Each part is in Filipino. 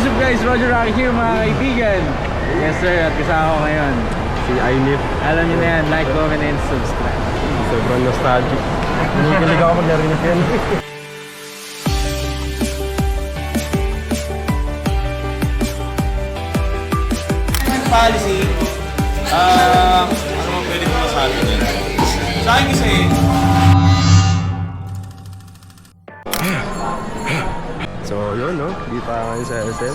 What's up guys, Roger Rocky here mga kaibigan. Yes sir, at kasama ko ngayon Si Ainif. alam nyo na yan, like, comment, and subscribe. Sobrang nostalgic. Kinikilig ako maglarinig yan. Policy, ano mo pwede mo masabi dyan? Sa akin kasi, So yun no, dito tayo ngayon sa SM.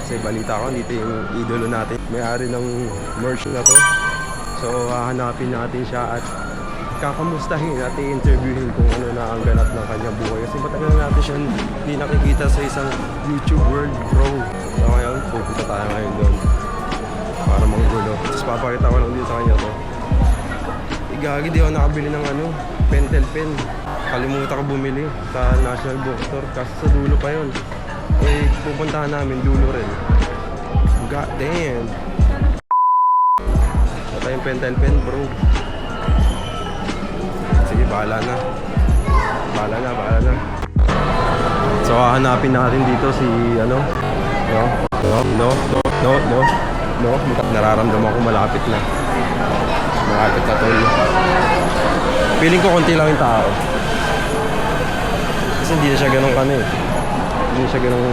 Kasi balita ko, dito yung idolo natin. May-ari ng merch na to. So hahanapin natin siya at kakamustahin at i-interviewin kung ano na ang ganap ng kanyang buhay. Kasi matagal na natin siya hindi nakikita sa isang YouTube World Pro. So ngayon, pupunta tayo ngayon doon para manggulo. Tapos papakita ko lang dito sa kanya to. Igagi, di ako nakabili ng pentel pen. Kalimutan ko bumili sa National Bookstore kasi sa dulo pa yun. Eh, pupuntahan namin dulo rin. God damn. Ito yung pentel pen bro. Sige, bahala na. Bahala na. So, hahanapin natin dito si No. Nararamdaman ko malapit na. Malapit na tol. Feeling ko konti lang yung tao. Kasi hindi na siya ganun Hindi siya ganun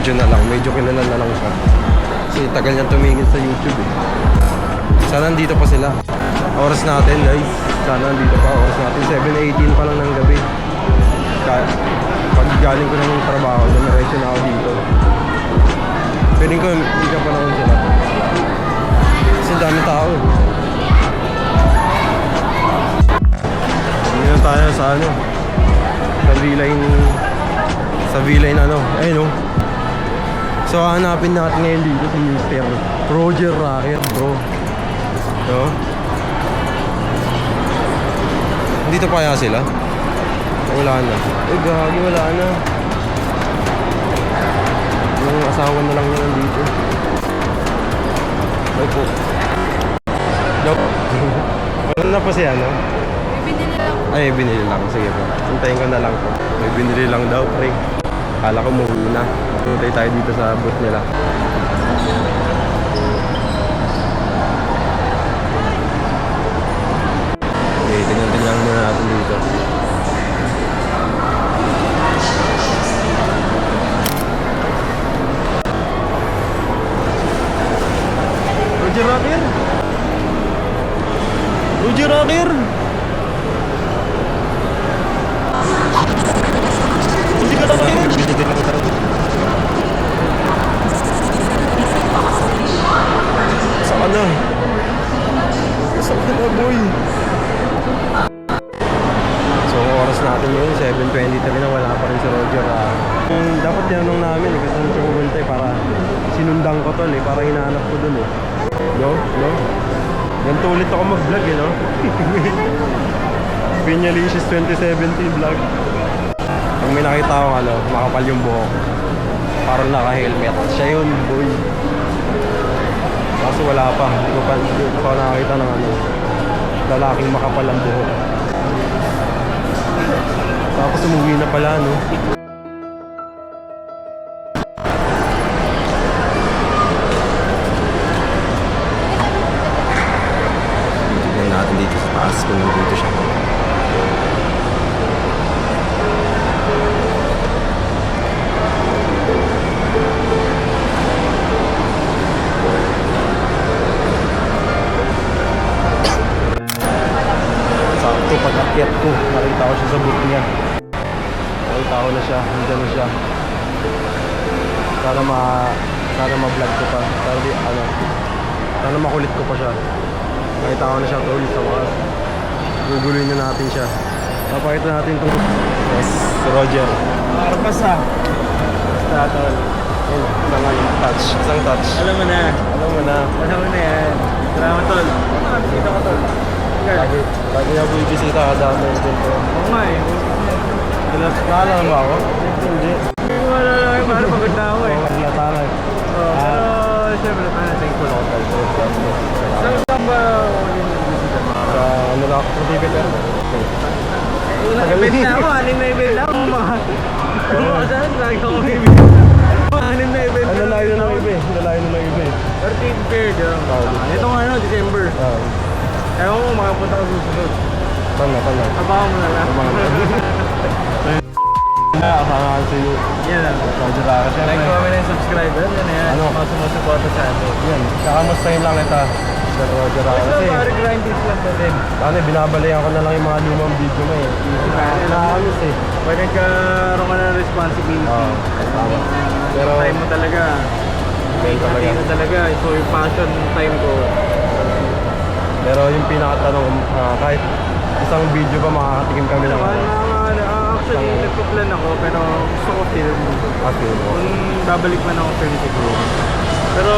kilala. Medyo kilala na lang siya. Kasi tagal niyang tumingin sa YouTube eh. Sana nandito pa sila. Oras natin guys. Sana nandito pa. Oras natin 7:18 pa lang ng gabi. Pag galing ko ng trabaho, dumiretso na ako dito. Feeling ko hindi ka pa naman sila. Kasi dami tao eh. Hindi na tayo sa sa V-Line ayun o. So hanapin natin ngayon dito si Mr. Roger Rocker bro. No? Dito pa kaya sila? Wala na. Gagi, wala na. Yung asawa na lang yun dito. Ay po. Nope. Wala na pa siya Ay, binili lang. Sige po. Hintayin ko na lang po. May binili lang daw, pre. Kala ko muna. Hintay tayo dito sa booth nila. Okay, tingnan muna natin dito. Roger Rocker? Roger Rocker? Hindi ka nakikinig. Saan na? Saan ka na boy? So oras natin yun 7:23 na wala pa rin si Roger. Dapat tinanong namin kasi nung pumunta para sinundan ko tol para hinahanap ko dun eh. No? Ganito ulit ako mag-vlog no? Pinyalicious 2017 vlog. Pag may nakita akong makapal yung buhok, parang naka-helmet. Siya yun, boy. Kaso wala pa. Hindi ko pa nakakita ng lalaking makapal ang buhok. Tapos umuwi na pala, no? Tignan natin dito sa taas kung dito siya. Pag-akyat ko, nakita ko siya sa booth niya. Nakita ko na siya, nandiyan na siya. Sana ma-vlog ko pa. Sana makulit ko pa siya. Nakita ko na siya ulit sa mga. Guguluin na natin siya. Papakita natin itong yes, Roger. Marpas ah. Basta tol. Isang touch. Alam mo na yan. Salamat tol. Kita ko tol. Lagi na bibisita ka sa amin dito. Oo nga eh. Naalala mo ako? Hindi. Wala lang, paano pagod na ako eh. Natanay. Pero syempre, thankful ako tayo. Saan ba yung bisita? Sa lang, sa TV pero. Ilang event na ako, anim na event na ako mga. Saan? Lagi ako may event. Anim na event. December. Ewan mo, makapunta ka susunod. Saan na? Abangan mo na lang. Asahan si Yan lang. Roger Rara. Like, comment, and subscribe. Yan yan. Ano? Mga sumusuporta sa atin. Yan, kakamustahin lang ita. Sir Roger Rara. Kasi, Kasi, pare, grind tips lang to din. ano, binabalayan ko na lang yung mga lumang video mo eh. Nakakamiss eh. Pag nagkaroon ka ng responsibility, Oo, tama. Pero, time mo talaga. Time talaga. Time mo talaga. So, yung passion time ko. pero yung pinakatanong, kahit isang video pa makakatikim kami ng Actually, nagpa-plan ako, pero gusto ko film. Okay, Kung babalik man ako film siguro. Pero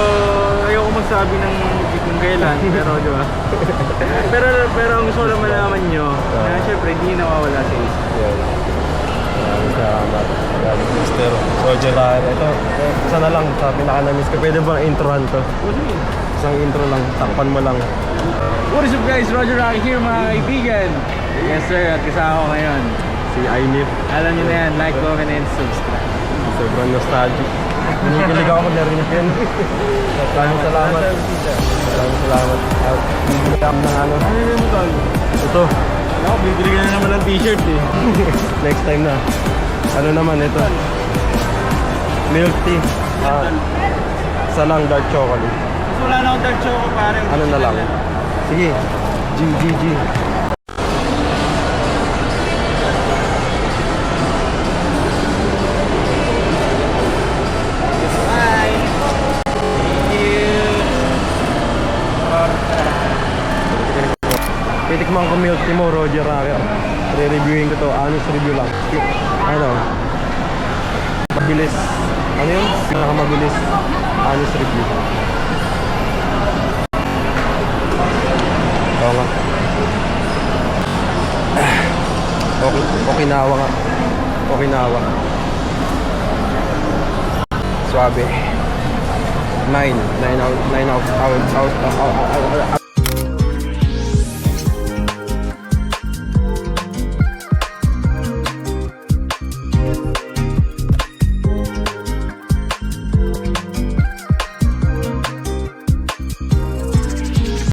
ayoko magsabi ng kung kailan, pero di ba? pero ang gusto ko naman naman nyo, na syempre hindi nawawala sa isip. Yan. Maraming salamat. Mr. Roger Rara. Ito, isa na lang sa pinaka-namiss ko. Pwede ba introhan to? Isang intro lang, takpan mo lang. What is up guys? Roger Rocky here mga kaibigan. Yes sir, at kasama ko ngayon. Si Ainip. Alam nyo na yan, like, comment, and subscribe. Sobrang nostalgic. Ninikilig ako narinig yan. Maraming salamat. Maraming salamat. At bibili ako ng ano. Ano yun mo tol? Ito. Ako, bibili ka na naman ng t-shirt eh. Next time na. Ano naman ito? Milk tea. Isa lang dark chocolate. Mas wala na akong dark choco pare. Ano na lang? Sige. G. Bye! Thank you! Titikman ko milk tea mo, Roger Rara. Re-reviewin ko to. Honest review lang. Ano? Mabilis. Ano yun? Pinakamabilis. Honest review. Oo nga. Okinawa nga. Okinawa. Suabe. 9 out